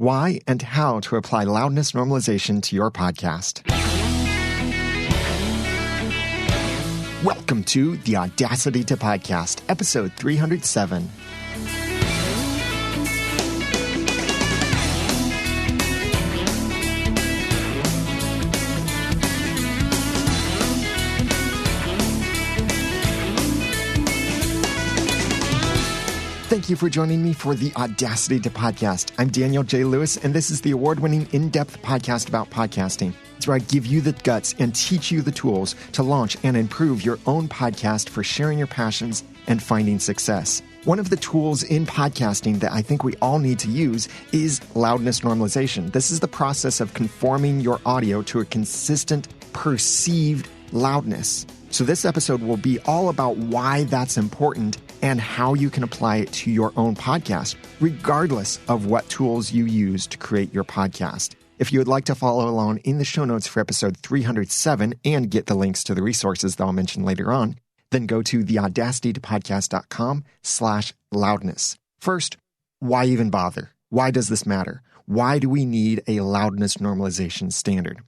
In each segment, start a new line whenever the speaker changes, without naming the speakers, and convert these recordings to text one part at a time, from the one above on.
why and how to apply loudness normalization to your podcast. Welcome to the Audacity to Podcast, episode 307. Thank you for joining me for the Audacity to Podcast. I'm Daniel J. Lewis, and this is the award-winning in-depth podcast about podcasting. It's where I give you the guts and teach you the tools to launch and improve your own podcast for sharing your passions and finding success. One of the tools in podcasting that I think we all need to use is loudness normalization. This is the process of conforming your audio to a consistent, perceived loudness. So this episode will be all about why that's important and how you can apply it to your own podcast, regardless of what tools you use to create your podcast. If you would like to follow along in the show notes for episode 307 and get the links to the resources that I'll mention later on, then go to theaudacitytopodcast.com/loudness. First, why even bother? Why does this matter? Why do we need a loudness normalization standard?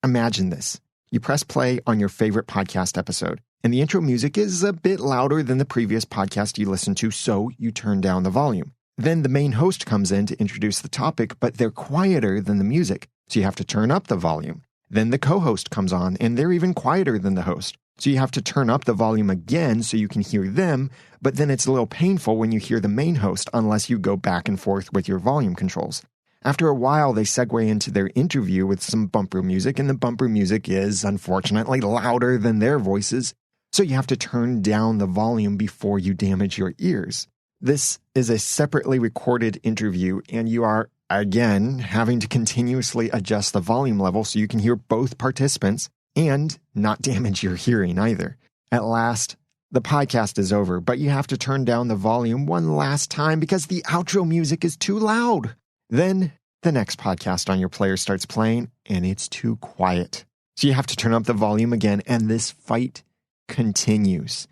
Imagine this. You press play on your favorite podcast episode, and the intro music is a bit louder than the previous podcast you listened to, so you turn down the volume. Then the main host comes in to introduce the topic, but they're quieter than the music, so you have to turn up the volume. Then the co-host comes on, and they're even quieter than the host, so you have to turn up the volume again so you can hear them, but then it's a little painful when you hear the main host unless you go back and forth with your volume controls. After a while, they segue into their interview with some bumper music, and the bumper music is, unfortunately, louder than their voices, so you have to turn down the volume before you damage your ears. This is a separately recorded interview, and you are, again, having to continuously adjust the volume level so you can hear both participants and not damage your hearing either. At last, the podcast is over, but you have to turn down the volume one last time because the outro music is too loud. Then the next podcast on your player starts playing, and it's too quiet. So you have to turn up the volume again, and this fight continues,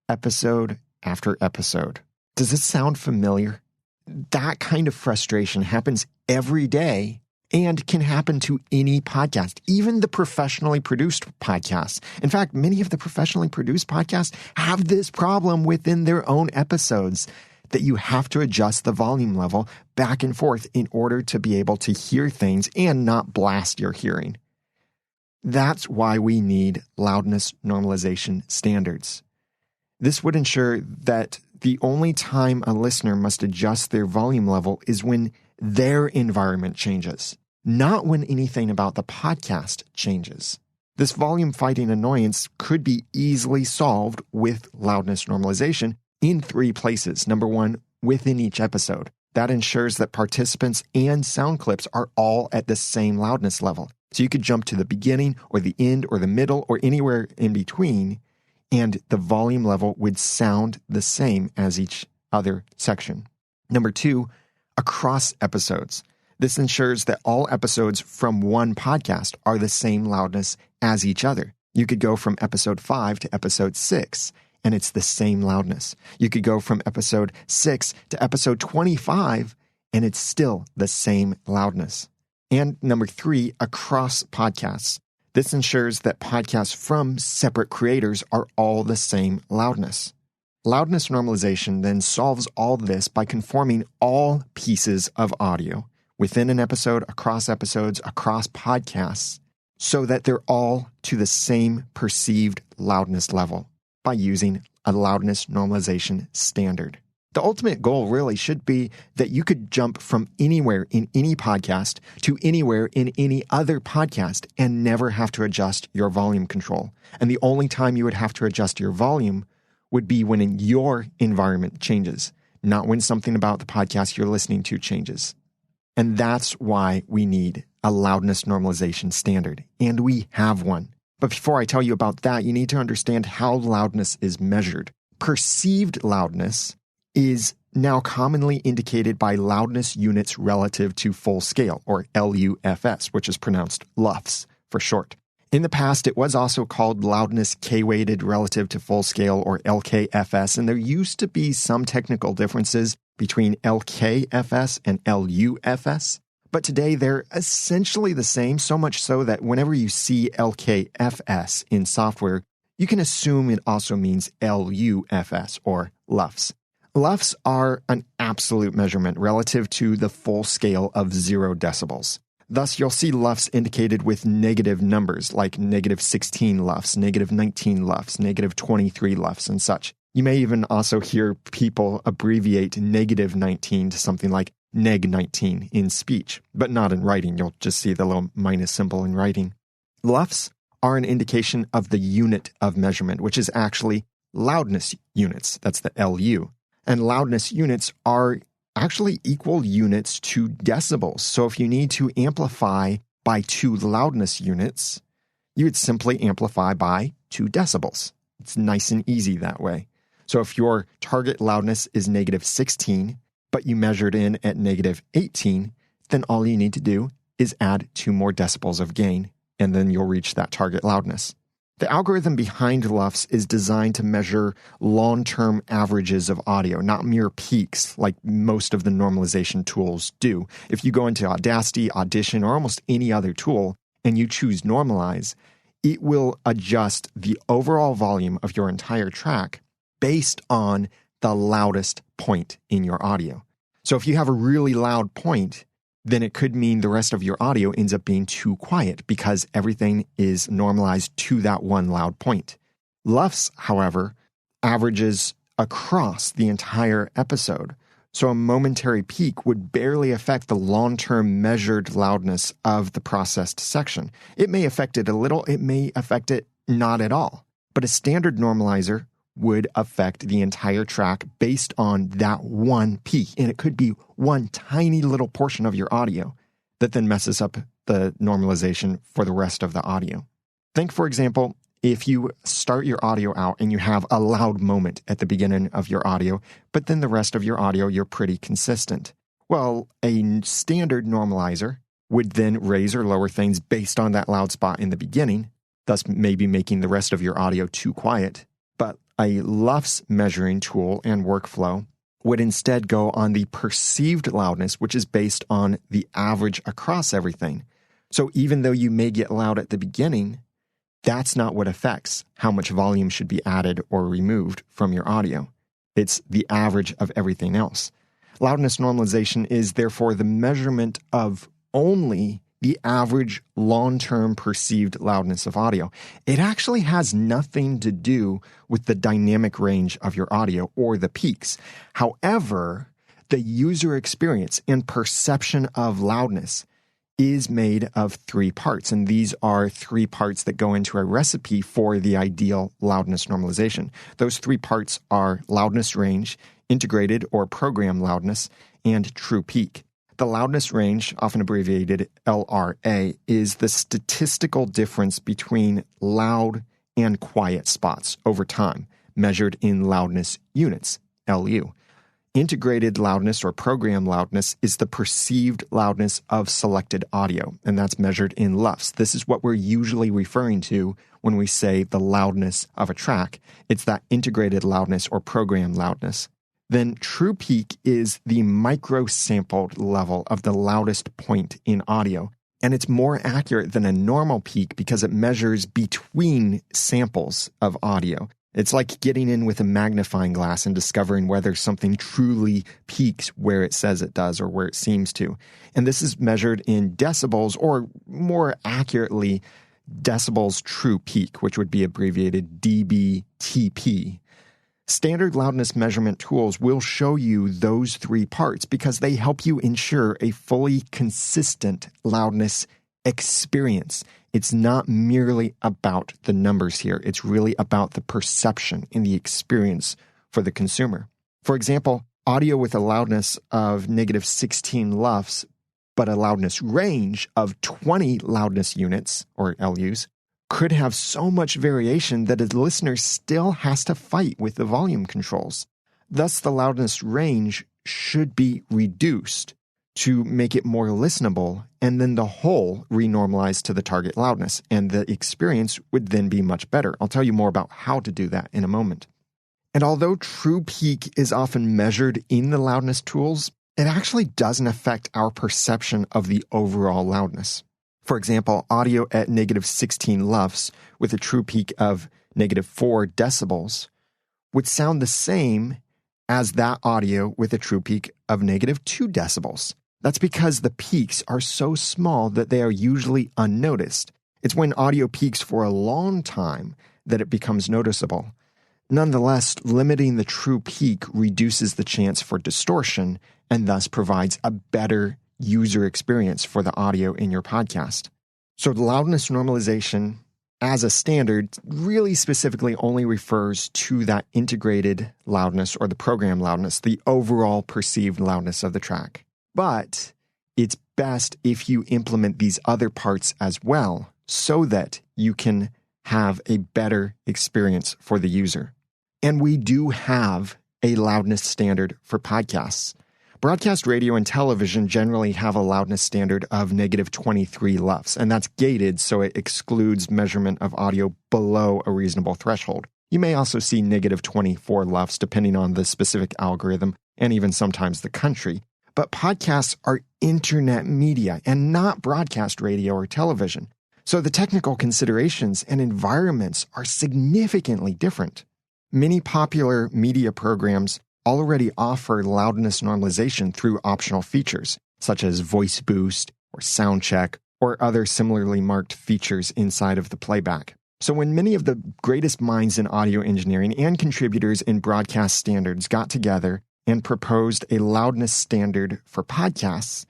episode after episode. Does this sound familiar? That kind of frustration happens every day and can happen to any podcast, even the professionally produced podcasts. In fact, many of the professionally produced podcasts have this problem within their own episodes, that you have to adjust the volume level back and forth in order to be able to hear things and not blast your hearing. That's why we need loudness normalization standards. This would ensure that the only time a listener must adjust their volume level is when their environment changes, not when anything about the podcast changes. This volume fighting annoyance could be easily solved with loudness normalization in 3 places. Number 1, within each episode. That ensures that participants and sound clips are all at the same loudness level. So you could jump to the beginning or the end or the middle or anywhere in between, and the volume level would sound the same as each other section. Number 2, across episodes. This ensures that all episodes from one podcast are the same loudness as each other. You could go from episode 5 to episode 6, and it's the same loudness. You could go from episode 6 to episode 25, and it's still the same loudness. And number 3, across podcasts. This ensures that podcasts from separate creators are all the same loudness. Loudness normalization then solves all this by conforming all pieces of audio within an episode, across episodes, across podcasts, so that they're all to the same perceived loudness level, by using a loudness normalization standard. The ultimate goal really should be that you could jump from anywhere in any podcast to anywhere in any other podcast and never have to adjust your volume control. And the only time you would have to adjust your volume would be when your environment changes, not when something about the podcast you're listening to changes. And that's why we need a loudness normalization standard. And we have one. But before I tell you about that, you need to understand how loudness is measured. Perceived loudness is now commonly indicated by loudness units relative to full scale, or LUFS, which is pronounced LUFS for short. In the past, it was also called loudness K-weighted relative to full scale, or LKFS, and there used to be some technical differences between LKFS and LUFS. But today they're essentially the same, so much so that whenever you see LKFS in software, you can assume it also means LUFS or LUFS. LUFS are an absolute measurement relative to the full scale of 0 decibels. Thus, you'll see LUFS indicated with negative numbers like negative 16 LUFS, negative 19 LUFS, negative 23 LUFS, and such. You may even also hear people abbreviate negative 19 to something like neg 19 in speech, but not in writing. You'll just see the little minus symbol in writing. LUFS are an indication of the unit of measurement, which is actually loudness units. That's the LU. And loudness units are actually equal units to decibels. So if you need to amplify by 2 loudness units, you would simply amplify by 2 decibels. It's nice and easy that way. So if your target loudness is negative 16, but you measured in at negative 18, then all you need to do is add 2 more decibels of gain, and then you'll reach that target loudness. The algorithm behind LUFS is designed to measure long-term averages of audio, not mere peaks like most of the normalization tools do. If you go into Audacity, Audition, or almost any other tool, and you choose Normalize, it will adjust the overall volume of your entire track based on the loudest point in your audio. So if you have a really loud point, then it could mean the rest of your audio ends up being too quiet because everything is normalized to that one loud point. LUFS, however, averages across the entire episode. So a momentary peak would barely affect the long-term measured loudness of the processed section. It may affect it a little, it may affect it not at all. But a standard normalizer would affect the entire track based on that one peak. And it could be one tiny little portion of your audio that then messes up the normalization for the rest of the audio. Think, for example, if you start your audio out and you have a loud moment at the beginning of your audio, but then the rest of your audio, you're pretty consistent. Well, a standard normalizer would then raise or lower things based on that loud spot in the beginning, thus maybe making the rest of your audio too quiet. But a LUFS measuring tool and workflow would instead go on the perceived loudness, which is based on the average across everything. So even though you may get loud at the beginning, that's not what affects how much volume should be added or removed from your audio. It's the average of everything else. Loudness normalization is therefore the measurement of only the average long-term perceived loudness of audio. It actually has nothing to do with the dynamic range of your audio or the peaks. However, the user experience and perception of loudness is made of 3 parts, and these are 3 parts that go into a recipe for the ideal loudness normalization. Those 3 parts are loudness range, integrated or program loudness, and true peak. The loudness range, often abbreviated LRA, is the statistical difference between loud and quiet spots over time, measured in loudness units, LU. Integrated loudness or program loudness is the perceived loudness of selected audio, and that's measured in LUFS. This is what we're usually referring to when we say the loudness of a track. It's that integrated loudness or program loudness. Then true peak is the micro-sampled level of the loudest point in audio. And it's more accurate than a normal peak because it measures between samples of audio. It's like getting in with a magnifying glass and discovering whether something truly peaks where it says it does or where it seems to. And this is measured in decibels, or more accurately, decibels true peak, which would be abbreviated dBTP. Standard loudness measurement tools will show you those 3 parts because they help you ensure a fully consistent loudness experience. It's not merely about the numbers here. It's really about the perception and the experience for the consumer. For example, audio with a loudness of negative 16 LUFS, but a loudness range of 20 loudness units, or LUs, could have so much variation that a listener still has to fight with the volume controls. Thus, the loudness range should be reduced to make it more listenable, and then the whole renormalized to the target loudness, and the experience would then be much better. I'll tell you more about how to do that in a moment. And although true peak is often measured in the loudness tools, it actually doesn't affect our perception of the overall loudness. For example, audio at negative 16 lufs with a true peak of negative 4 decibels would sound the same as that audio with a true peak of negative 2 decibels. That's because the peaks are so small that they are usually unnoticed. It's when audio peaks for a long time that it becomes noticeable. Nonetheless, limiting the true peak reduces the chance for distortion and thus provides a better user experience for the audio in your podcast. So loudness normalization as a standard really specifically only refers to that integrated loudness or the program loudness, the overall perceived loudness of the track. But it's best if you implement these other parts as well so that you can have a better experience for the user. And we do have a loudness standard for podcasts. Broadcast radio and television generally have a loudness standard of negative 23 lufs, and that's gated so it excludes measurement of audio below a reasonable threshold. You may also see negative 24 lufs depending on the specific algorithm and even sometimes the country. But podcasts are internet media and not broadcast radio or television. So the technical considerations and environments are significantly different. Many popular media programs already offer loudness normalization through optional features, such as voice boost or sound check or other similarly marked features inside of the playback. So when many of the greatest minds in audio engineering and contributors in broadcast standards got together and proposed a loudness standard for podcasts,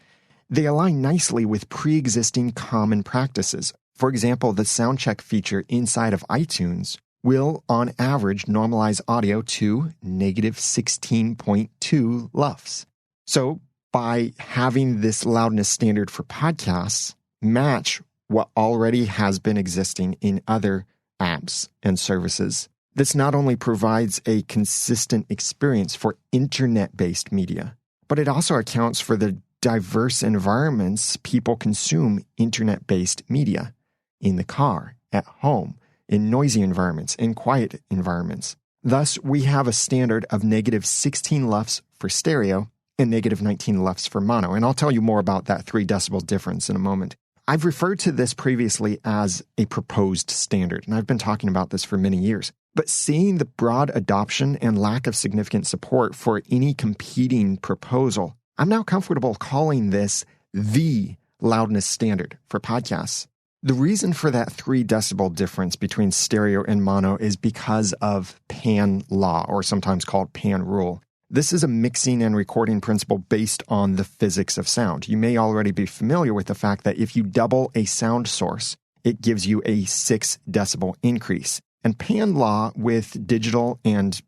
they align nicely with pre-existing common practices. For example, the sound check feature inside of iTunes will, on average, normalize audio to negative 16.2 lufs. So by having this loudness standard for podcasts match what already has been existing in other apps and services, this not only provides a consistent experience for internet-based media, but it also accounts for the diverse environments people consume internet-based media in the car, at home, in noisy environments, in quiet environments. Thus, we have a standard of negative 16 lufs for stereo and negative 19 lufs for mono. And I'll tell you more about that 3 decibel difference in a moment. I've referred to this previously as a proposed standard, and I've been talking about this for many years. But seeing the broad adoption and lack of significant support for any competing proposal, I'm now comfortable calling this the loudness standard for podcasts. The reason for that 3 decibel difference between stereo and mono is because of pan law, or sometimes called pan rule. This is a mixing and recording principle based on the physics of sound. You may already be familiar with the fact that if you double a sound source, it gives you a 6 decibel increase. And pan law with digital and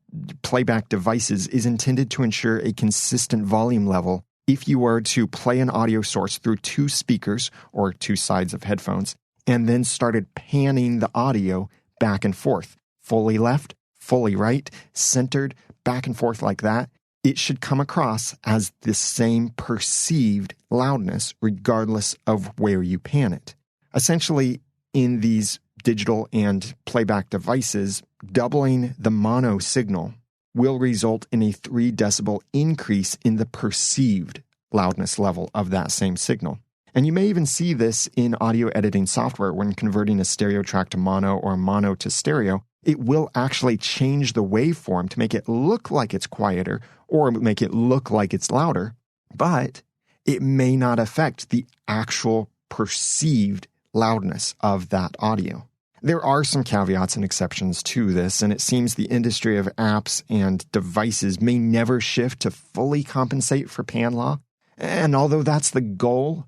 playback devices is intended to ensure a consistent volume level if you were to play an audio source through 2 speakers or 2 sides of headphones and then started panning the audio back and forth, fully left, fully right, centered, back and forth like that, it should come across as the same perceived loudness regardless of where you pan it. Essentially, in these digital and playback devices, doubling the mono signal will result in a 3 decibel increase in the perceived loudness level of that same signal. And you may even see this in audio editing software when converting a stereo track to mono or mono to stereo. It will actually change the waveform to make it look like it's quieter or make it look like it's louder, but it may not affect the actual perceived loudness of that audio. There are some caveats and exceptions to this, and it seems the industry of apps and devices may never shift to fully compensate for pan law. And although that's the goal,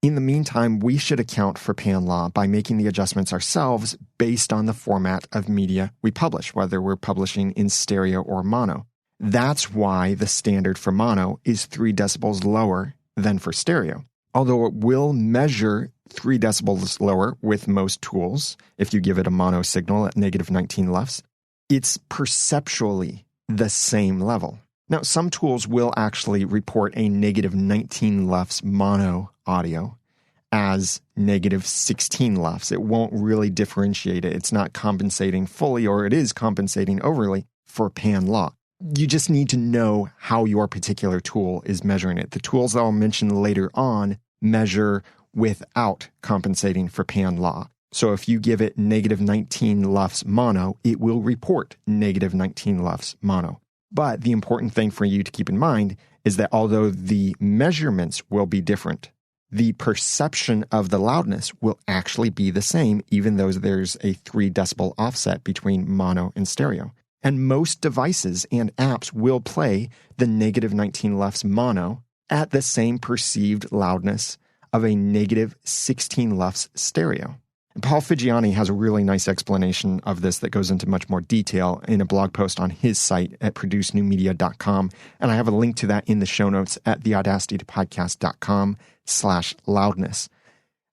in the meantime, we should account for pan law by making the adjustments ourselves based on the format of media we publish, whether we're publishing in stereo or mono. That's why the standard for mono is 3 decibels lower than for stereo. Although it will measure 3 decibels lower with most tools, if you give it a mono signal at negative 19 lufs, it's perceptually the same level. Now, some tools will actually report a negative 19 lufs mono audio as negative 16 lufs. It won't really differentiate it. It's not compensating fully, or it is compensating overly for pan law. You just need to know how your particular tool is measuring it. The tools that I'll mention later on measure without compensating for pan law. So if you give it negative 19 LUFS mono, it will report negative 19 LUFS mono. But the important thing for you to keep in mind is that although the measurements will be different, the perception of the loudness will actually be the same, even though there's a 3 decibel offset between mono and stereo. And most devices and apps will play the negative 19 LUFS mono at the same perceived loudness of a negative 16 LUFS stereo. And Paul Figiani has a really nice explanation of this that goes into much more detail in a blog post on his site at producenewmedia.com. And I have a link to that in the show notes at theaudacitypodcast.com/loudness.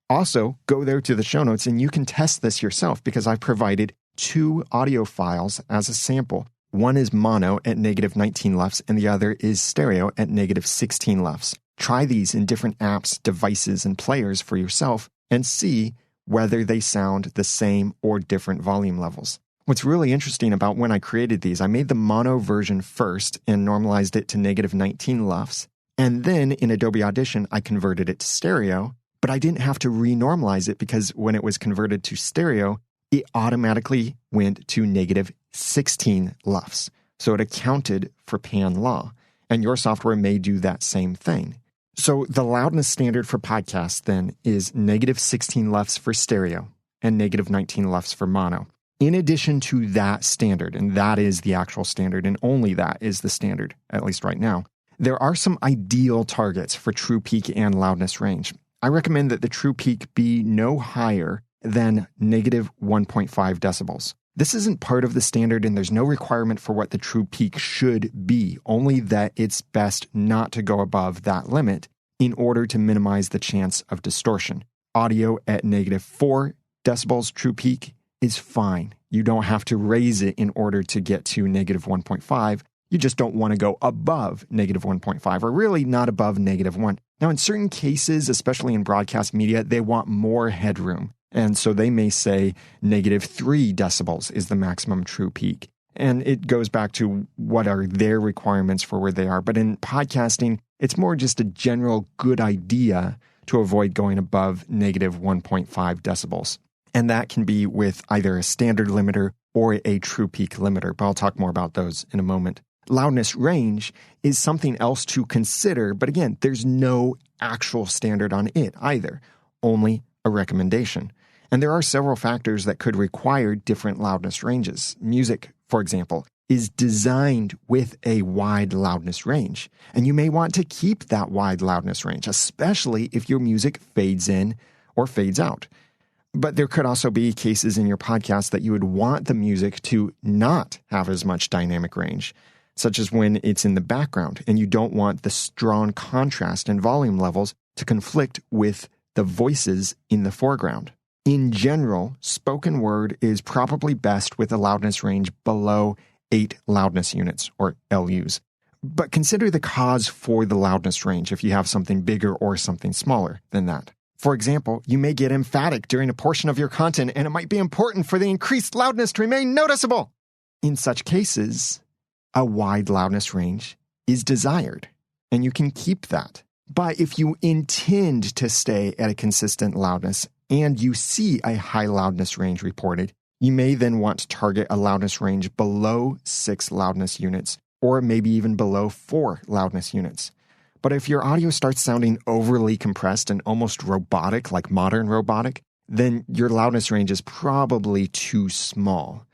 Also, go there to the show notes and you can test this yourself because I've provided 2 audio files as a sample. One is mono at negative 19 LUFS and the other is stereo at negative 16 LUFS. Try these in different apps, devices, and players for yourself and see whether they sound the same or different volume levels. What's really interesting about when I created these, I made the mono version first and normalized it to negative 19 LUFS. And then in Adobe Audition, I converted it to stereo, but I didn't have to renormalize it because when it was converted to stereo, it automatically went to negative 16 LUFS. So it accounted for pan law. And your software may do that same thing. So the loudness standard for podcasts then is negative 16 LUFS for stereo and negative 19 LUFS for mono. In addition to that standard, and that is the actual standard, and only that is the standard, at least right now, there are some ideal targets for true peak and loudness range. I recommend that the true peak be no higher than negative 1.5 decibels. This isn't part of the standard and there's no requirement for what the true peak should be, only that it's best not to go above that limit in order to minimize the chance of distortion. Audio at negative 4 decibels true peak is fine. You don't have to raise it in order to get to negative 1.5. You just don't want to go above negative 1.5 or really not above negative 1. Now, in certain cases, especially in broadcast media, they want more headroom. And so they may say negative 3 decibels is the maximum true peak. And it goes back to what are their requirements for where they are. But in podcasting, it's more just a general good idea to avoid going above negative 1.5 decibels. And that can be with either a standard limiter or a true peak limiter. But I'll talk more about those in a moment. Loudness range is something else to consider. But again, there's no actual standard on it either, only a recommendation. And there are several factors that could require different loudness ranges. Music, for example, is designed with a wide loudness range. And you may want to keep that wide loudness range, especially if your music fades in or fades out. But there could also be cases in your podcast that you would want the music to not have as much dynamic range, such as when it's in the background and you don't want the strong contrast and volume levels to conflict with the voices in the foreground. In general, spoken word is probably best with a loudness range below 8 loudness units, or LUs. But consider the cause for the loudness range if you have something bigger or something smaller than that. For example, you may get emphatic during a portion of your content, and it might be important for the increased loudness to remain noticeable. In such cases, a wide loudness range is desired, and you can keep that. But if you intend to stay at a consistent loudness and you see a high loudness range reported, you may then want to target a loudness range below 6 loudness units, or maybe even below 4 loudness units. But if your audio starts sounding overly compressed and almost robotic, like modern robotic, then your loudness range is probably too small.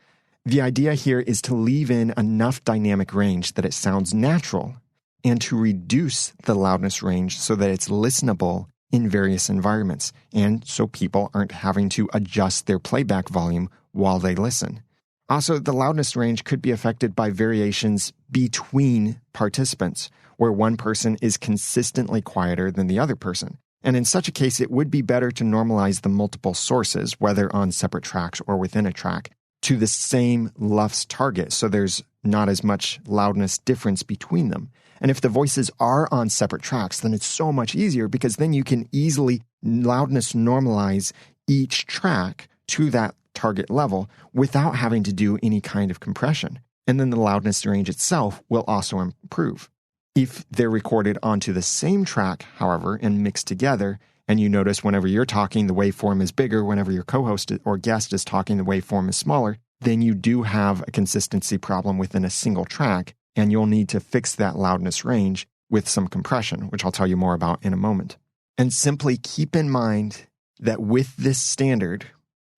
The idea here is to leave in enough dynamic range that it sounds natural, and to reduce the loudness range so that it's listenable in various environments, and so people aren't having to adjust their playback volume while they listen. Also, the loudness range could be affected by variations between participants, where one person is consistently quieter than the other person. And in such a case, it would be better to normalize the multiple sources, whether on separate tracks or within a track, to the same LUFS target, so there's not as much loudness difference between them. And if the voices are on separate tracks, then it's so much easier because then you can easily loudness normalize each track to that target level without having to do any kind of compression. and then the loudness range itself will also improve. If they're recorded onto the same track, however, and mixed together, and you notice whenever you're talking, the waveform is bigger, whenever your co-host or guest is talking, the waveform is smaller, then you do have a consistency problem within a single track, and you'll need to fix that loudness range with some compression, which I'll tell you more about in a moment. And simply keep in mind that with this standard,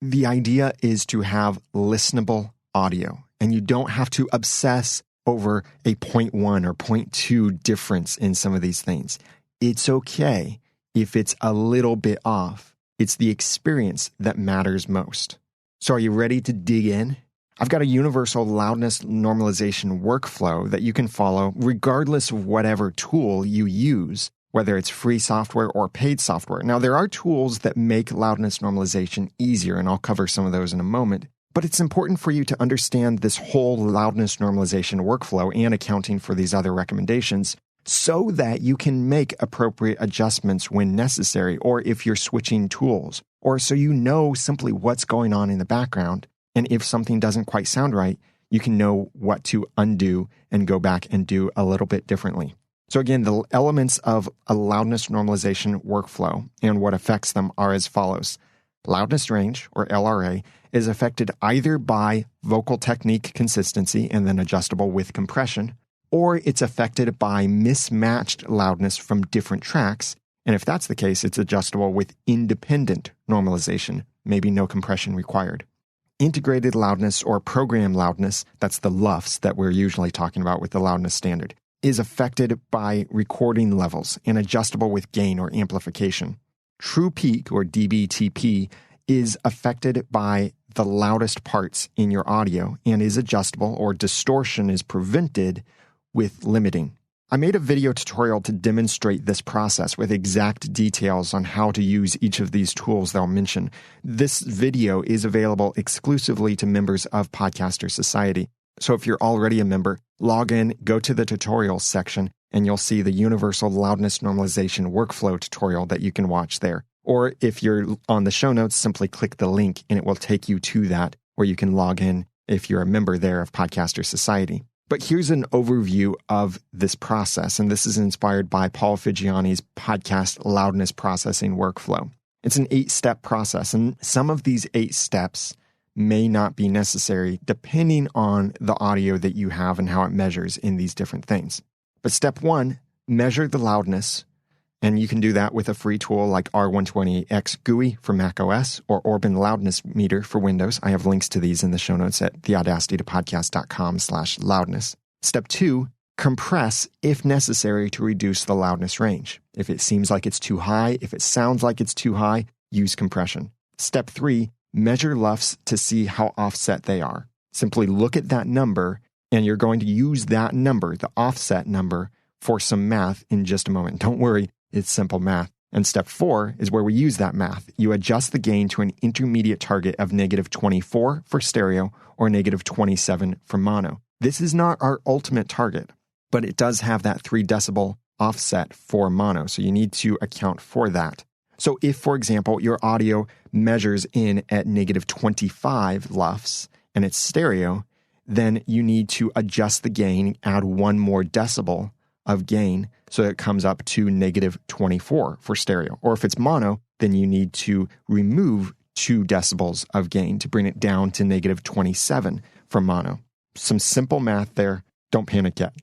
the idea is to have listenable audio, and you don't have to obsess over a 0.1 or 0.2 difference in some of these things. It's okay if it's a little bit off. It's the experience that matters most. So are you ready to dig in? I've got a universal loudness normalization workflow that you can follow regardless of whatever tool you use, whether it's free software or paid software. Now, there are tools that make loudness normalization easier, and I'll cover some of those in a moment. But it's important for you to understand this whole loudness normalization workflow and accounting for these other recommendations so that you can make appropriate adjustments when necessary, or if you're switching tools, or so you know simply what's going on in the background. And if something doesn't quite sound right, you can know what to undo and go back and do a little bit differently. So again, the elements of a loudness normalization workflow and what affects them are as follows. Loudness range, or LRA, is affected either by vocal technique consistency and then adjustable with compression, or it's affected by mismatched loudness from different tracks. And if that's the case, it's adjustable with independent normalization, maybe no compression required. Integrated loudness or program loudness, that's the LUFS that we're usually talking about with the loudness standard, is affected by recording levels and adjustable with gain or amplification. True peak, or DBTP, is affected by the loudest parts in your audio and is adjustable, or distortion is prevented with limiting. I made a video tutorial to demonstrate this process with exact details on how to use each of these tools that I'll mention. This video is available exclusively to members of Podcaster Society. So if you're already a member, log in, go to the tutorials section, and you'll see the Universal Loudness Normalization Workflow tutorial that you can watch there. Or if you're on the show notes, simply click the link and it will take you to that, where you can log in if you're a member there of Podcaster Society. But here's an overview of this process, and this is inspired by Paul Figiani's podcast Loudness Processing Workflow. It's an 8-step process, and some of these 8 steps may not be necessary depending on the audio that you have and how it measures in these different things. But step 1, measure the loudness, and you can do that with a free tool like R128X GUI for macOS or Orban Loudness Meter for Windows. I have links to these in the show notes at theaudacitytopodcast.com/loudness. Step 2, compress if necessary to reduce the loudness range. If it seems like it's too high, if it sounds like it's too high, use compression. Step 3, measure LUFS to see how offset they are. Simply look at that number, and you're going to use that number, the offset number, for some math in just a moment. Don't worry, it's simple math. And step 4 is where we use that math. You adjust the gain to an intermediate target of -24 for stereo or -27 for mono. This is not our ultimate target, but it does have that 3 decibel offset for mono, so you need to account for that. So if, for example, your audio measures in at -25 LUFS and it's stereo, then you need to adjust the gain, add 1 more decibel of gain, so it comes up to -24 for stereo. Or if it's mono, then you need to remove 2 decibels of gain to bring it down to -27 for mono. Some simple math there. Don't panic yet.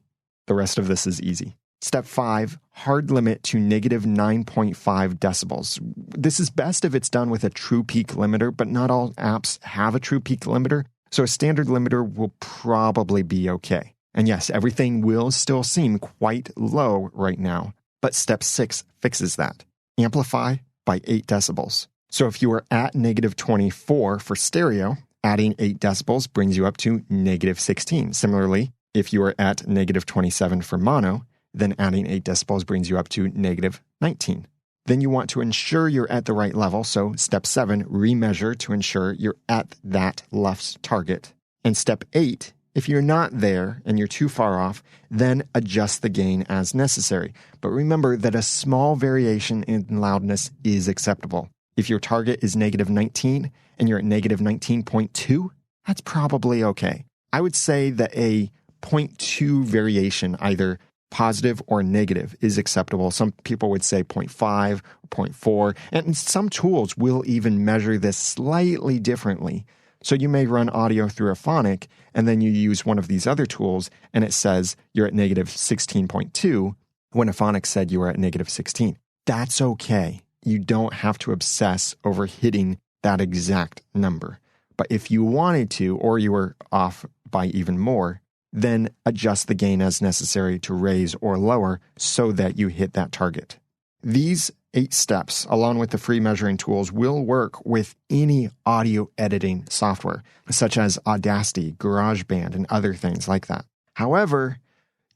The rest of this is easy. Step 5, hard limit to -9.5 decibels. This is best if it's done with a true peak limiter, but not all apps have a true peak limiter, so a standard limiter will probably be okay. And yes, everything will still seem quite low right now, but step 6 fixes that. Amplify by 8 decibels. So if you are at -24 for stereo, adding 8 decibels brings you up to -16. Similarly, if you are at -27 for mono, then adding 8 decibels brings you up to -19. Then you want to ensure you're at the right level, so step 7, remeasure to ensure you're at that LUFS target. And step 8, if you're not there and you're too far off, then adjust the gain as necessary. But remember that a small variation in loudness is acceptable. If your target is -19 and you're at -19.2, that's probably okay. I would say that a zero point 0.2 variation, either positive or negative, is acceptable. Some people would say 0.5 or 0.4, and some tools will even measure this slightly differently. So you may run audio through a phonic, and then you use one of these other tools, and it says you're at negative 16.2, when a phonic said you were at negative 16. That's okay. You don't have to obsess over hitting that exact number. But if you wanted to, or you were off by even more, then adjust the gain as necessary to raise or lower so that you hit that target. These 8 steps, along with the free measuring tools, will work with any audio editing software, such as Audacity, GarageBand, and other things like that. However,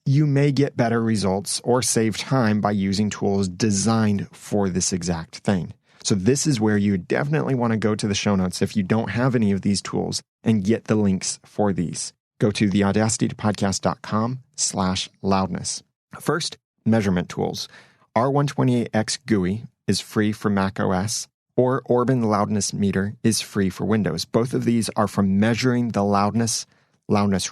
you may get better results or save time by using tools designed for this exact thing. So this is where you definitely want to go to the show notes if you don't have any of these tools and get the links for these. Go to theaudacitypodcast.com/loudness. First, measurement tools. R128X GUI is free for Mac OS, or Orban Loudness Meter is free for Windows. Both of these are for measuring the loudness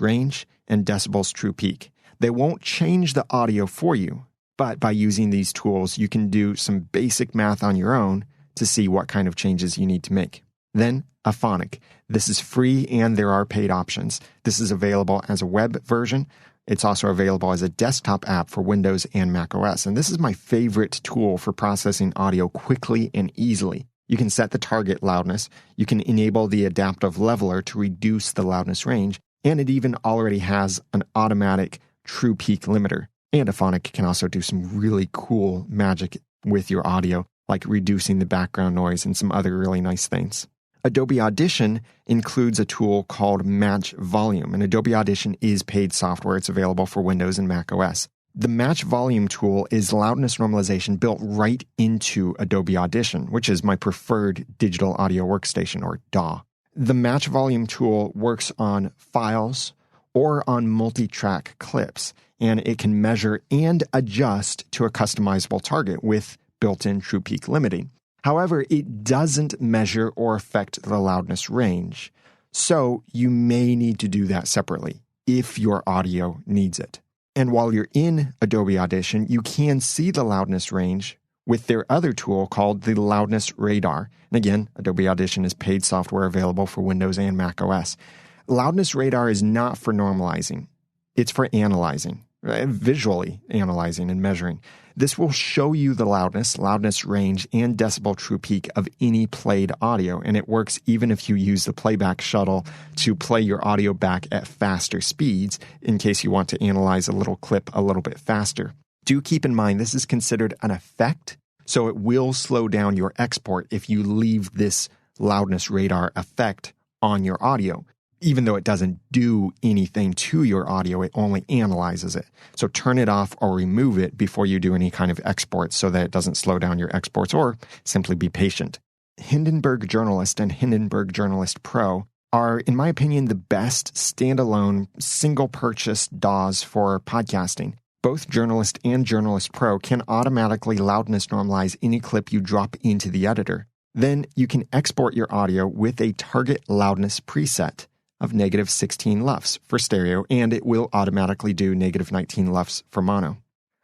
range, and decibels true peak. They won't change the audio for you, but by using these tools, you can do some basic math on your own to see what kind of changes you need to make. Then, a phonic. This is free and there are paid options. This is available as a web version. It's also available as a desktop app for Windows and Mac OS. And this is my favorite tool for processing audio quickly and easily. You can set the target loudness. You can enable the adaptive leveler to reduce the loudness range. And it even already has an automatic true peak limiter. And a phonic can also do some really cool magic with your audio, like reducing the background noise and some other really nice things. Adobe Audition includes a tool called Match Volume, and Adobe Audition is paid software. It's available for Windows and Mac OS. The Match Volume tool is loudness normalization built right into Adobe Audition, which is my preferred digital audio workstation, or DAW. The Match Volume tool works on files or on multi-track clips, and it can measure and adjust to a customizable target with built-in true peak limiting. However, it doesn't measure or affect the loudness range, so you may need to do that separately if your audio needs it. And while you're in Adobe Audition, you can see the loudness range with their other tool called the Loudness Radar. And again, Adobe Audition is paid software available for Windows and Mac OS. Loudness Radar is not for normalizing. It's for analyzing, visually analyzing and measuring. This will show you the loudness range, and decibel true peak of any played audio, and it works even if you use the playback shuttle to play your audio back at faster speeds in case you want to analyze a little clip a little bit faster. Do keep in mind this is considered an effect, so it will slow down your export if you leave this loudness radar effect on your audio. Even though it doesn't do anything to your audio, it only analyzes it. So turn it off or remove it before you do any kind of export so that it doesn't slow down your exports, or simply be patient. Hindenburg Journalist and Hindenburg Journalist Pro are, in my opinion, the best standalone single-purchase DAWs for podcasting. Both Journalist and Journalist Pro can automatically loudness normalize any clip you drop into the editor. Then you can export your audio with a target loudness preset of negative 16 LUFS for stereo, and it will automatically do negative 19 LUFS for mono.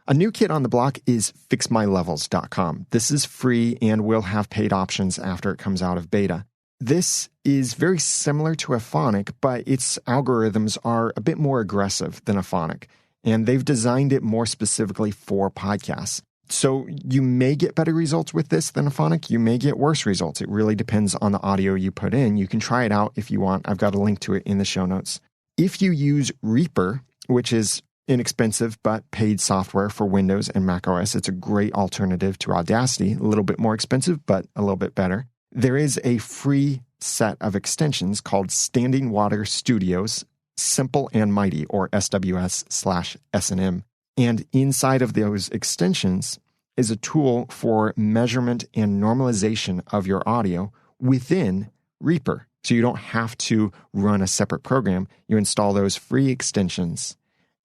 A new kid on the block is fixmylevels.com. This is free and will have paid options after it comes out of beta. This is very similar to a phonic, but its algorithms are a bit more aggressive than a phonic, and they've designed it more specifically for podcasts. So you may get better results with this than a phonic. You may get worse results. It really depends on the audio you put in. You can try it out if you want. I've got a link to it in the show notes. If you use Reaper, which is inexpensive but paid software for Windows and Mac OS, it's a great alternative to Audacity. A little bit more expensive, but a little bit better. There is a free set of extensions called Standing Water Studios Simple and Mighty, or SWS/SNM. And inside of those extensions is a tool for measurement and normalization of your audio within Reaper. So you don't have to run a separate program. You install those free extensions,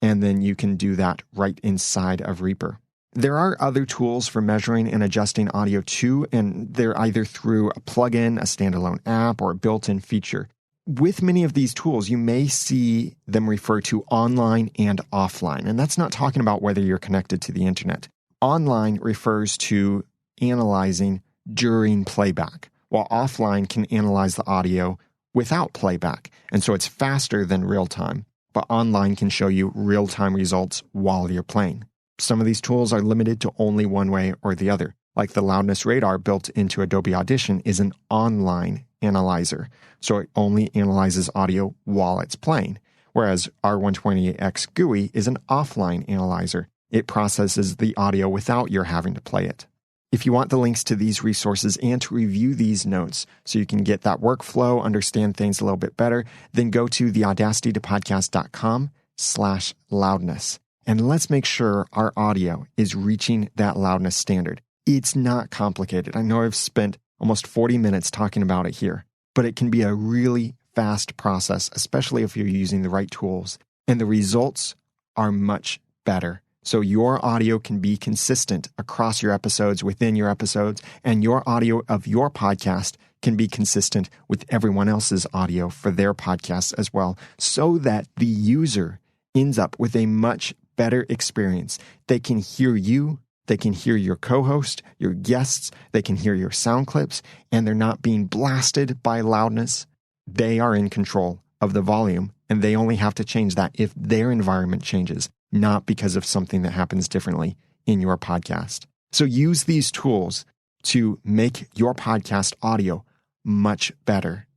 and then you can do that right inside of Reaper. There are other tools for measuring and adjusting audio too, and they're either through a plugin, a standalone app, or a built-in feature. with many of these tools, you may see them refer to online and offline. And that's not talking about whether you're connected to the internet. Online refers to analyzing during playback, while offline can analyze the audio without playback. And so it's faster than real time. But online can show you real-time results while you're playing. Some of these tools are limited to only one way or the other. Like the loudness radar built into Adobe Audition is an online analyzer, so it only analyzes audio while it's playing, whereas R128X GUI is an offline analyzer. It processes the audio without your having to play it. If you want the links to these resources and to review these notes so you can get that workflow, understand things a little bit better, then go to theaudacitytopodcast.com/loudness. And let's make sure our audio is reaching that loudness standard. It's not complicated. I know I've spent almost 40 minutes talking about it here, but it can be a really fast process, especially if you're using the right tools. And the results are much better. So your audio can be consistent across your episodes, within your episodes, and your audio of your podcast can be consistent with everyone else's audio for their podcasts as well, so that the user ends up with a much better experience. They can hear you, they can hear your co-host, your guests, they can hear your sound clips, and they're not being blasted by loudness. They are in control of the volume, and they only have to change that if their environment changes, not because of something that happens differently in your podcast. So use these tools to make your podcast audio much better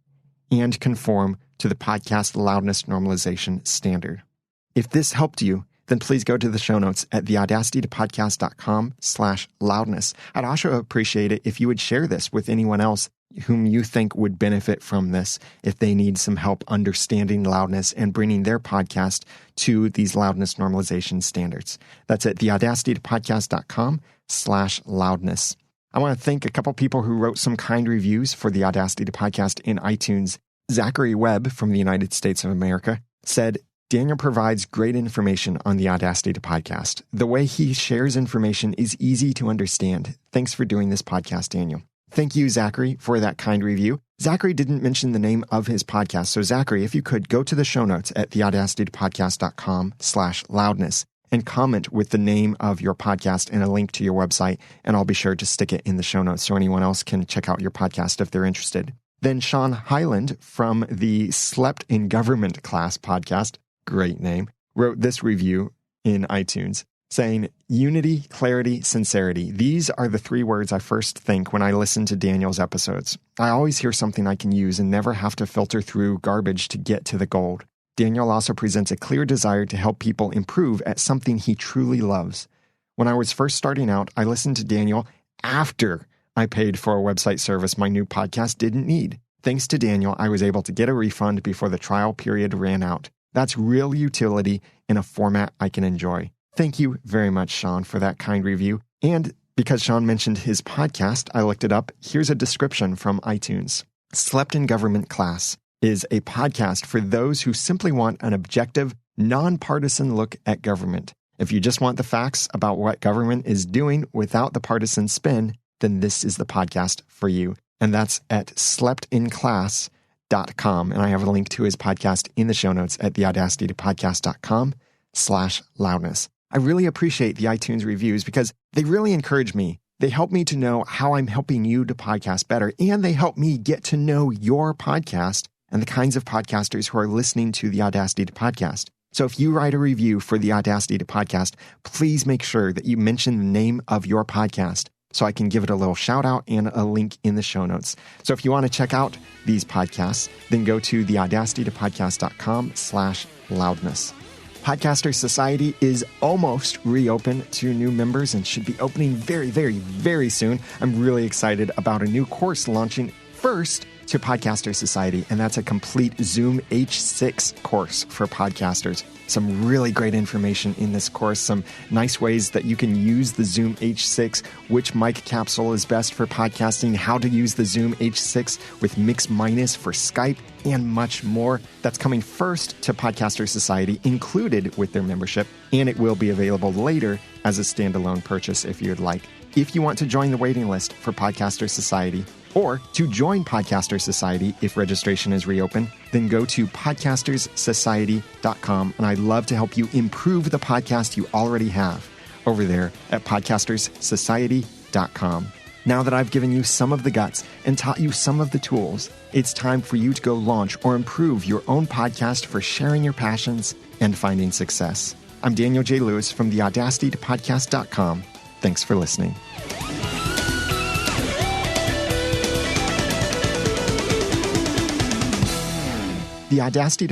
and conform to the podcast loudness normalization standard. If this helped you, then please go to the show notes at theaudacitytopodcast.com/loudness. I'd also appreciate it if you would share this with anyone else whom you think would benefit from this if they need some help understanding loudness and bringing their podcast to these loudness normalization standards. That's at theaudacitytopodcast.com/loudness. I want to thank a couple people who wrote some kind reviews for the Audacity to Podcast in iTunes. Zachary Webb from the United States of America said, Daniel provides great information on the Audacity to Podcast. The way he shares information is easy to understand. Thanks for doing this podcast, Daniel. Thank you, Zachary, for that kind review. Zachary didn't mention the name of his podcast. So Zachary, if you could go to the show notes at theaudacitytopodcast.com/loudness and comment with the name of your podcast and a link to your website, and I'll be sure to stick it in the show notes so anyone else can check out your podcast if they're interested. Then Sean Highland from the Slept in Government Class podcast, great name, wrote this review in iTunes saying, unity, clarity, sincerity. These are the three words I first think when I listen to Daniel's episodes. I always hear something I can use and never have to filter through garbage to get to the gold. Daniel also presents a clear desire to help people improve at something he truly loves. When I was first starting out, I listened to Daniel after I paid for a website service my new podcast didn't need. Thanks to Daniel, I was able to get a refund before the trial period ran out. That's real utility in a format I can enjoy. Thank you very much, Sean, for that kind review. And because Sean mentioned his podcast, I looked it up. Here's a description from iTunes. Slept in Government Class is a podcast for those who simply want an objective, nonpartisan look at government. If you just want the facts about what government is doing without the partisan spin, then this is the podcast for you. And that's at sleptinclass.com. And I have a link to his podcast in the show notes at theaudacitytopodcast.com/loudness. I really appreciate the iTunes reviews because they really encourage me. They help me to know how I'm helping you to podcast better, and they help me get to know your podcast and the kinds of podcasters who are listening to the Audacity to Podcast. So if you write a review for the Audacity to Podcast, please make sure that you mention the name of your podcast so I can give it a little shout out and a link in the show notes. So if you want to check out these podcasts, then go to theaudacitytopodcast.com/loudness. Podcaster Society is almost reopened to new members and should be opening very, very, very soon. I'm really excited about a new course launching first to Podcaster Society, and that's a complete Zoom H6 course for podcasters. Some really great information in this course, some nice ways that you can use the Zoom H6, which mic capsule is best for podcasting, how to use the Zoom H6 with Mix Minus for Skype, and much more. That's coming first to Podcaster Society, included with their membership, and it will be available later as a standalone purchase if you'd like. If you want to join the waiting list for Podcaster Society, or to join Podcaster Society if registration is reopened, then go to podcasterssociety.com, and I'd love to help you improve the podcast you already have over there at podcasterssociety.com. Now that I've given you some of the guts and taught you some of the tools, it's time for you to go launch or improve your own podcast for sharing your passions and finding success. I'm Daniel J. Lewis from the Audacity to Podcast.com. Thanks for listening. The Audacity